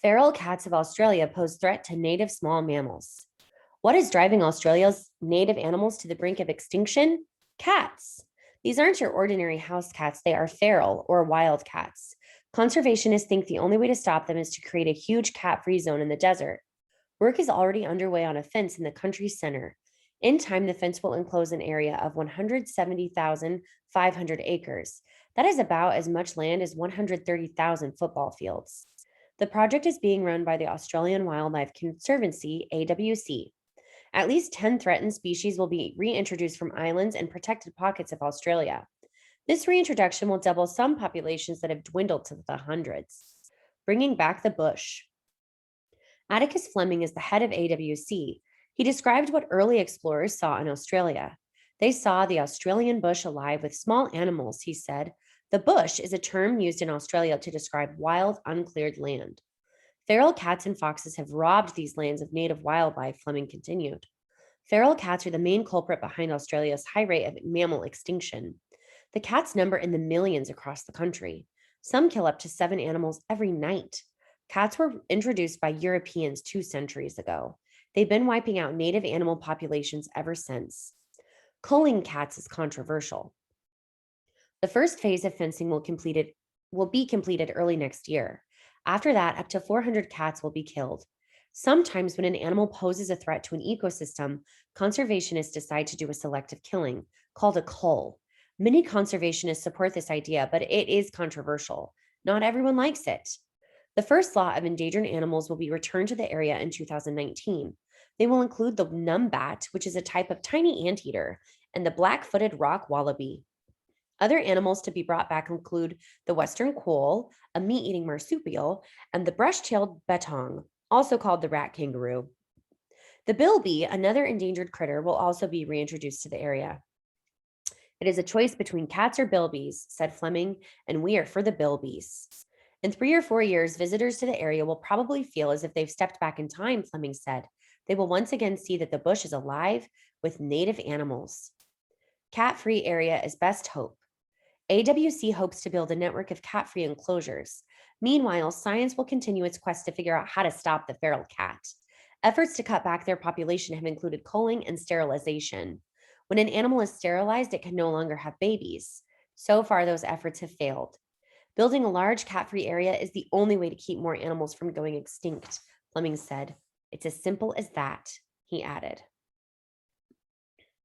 Feral cats of Australia pose threat to native small mammals. What is driving Australia's native animals to the brink of extinction? Cats. These aren't your ordinary house cats, they are feral or wild cats. Conservationists think the only way to stop them is to create a huge cat free zone in the desert. Work is already underway on a fence in the country's center. In time, the fence will enclose an area of 170,500 acres. That is about as much land as 130,000 football fields. The project is being run by the Australian Wildlife Conservancy, AWC. At least 10 threatened species will be reintroduced from islands and protected pockets of Australia. This reintroduction will double some populations that have dwindled to the hundreds. Bringing back the bush. Atticus Fleming is the head of AWC. He described what early explorers saw in Australia. They saw the Australian bush alive with small animals, he said. The bush is a term used in Australia to describe wild, uncleared land. Feral cats and foxes have robbed these lands of native wildlife, Fleming continued. Feral cats are the main culprit behind Australia's high rate of mammal extinction. The cats number in the millions across the country. Some kill up to 7 animals every night. Cats were introduced by Europeans 2 centuries ago. They've been wiping out native animal populations ever since. Culling cats is controversial. The first phase of fencing will be completed early next year. After that, up to 400 cats will be killed. Sometimes, when an animal poses a threat to an ecosystem, conservationists decide to do a selective killing, called a cull. Many conservationists support this idea, but it is controversial. Not everyone likes it. The first lot of endangered animals will be returned to the area in 2019. They will include the numbat, which is a type of tiny anteater, and the black-footed rock wallaby. Other animals to be brought back include the western quoll, a meat-eating marsupial, and the brush-tailed bettong, also called the rat kangaroo. The bilby, another endangered critter, will also be reintroduced to the area. It is a choice between cats or bilbies, said Fleming, and we are for the bilbies. In 3 or 4 years, visitors to the area will probably feel as if they've stepped back in time, Fleming said. They will once again see that the bush is alive with native animals. Cat-free area is best hope. AWC hopes to build a network of cat-free enclosures. Meanwhile, science will continue its quest to figure out how to stop the feral cat. Efforts to cut back their population have included culling and sterilization. When an animal is sterilized, it can no longer have babies. So far, those efforts have failed. Building a large cat-free area is the only way to keep more animals from going extinct, Fleming said. It's as simple as that, he added.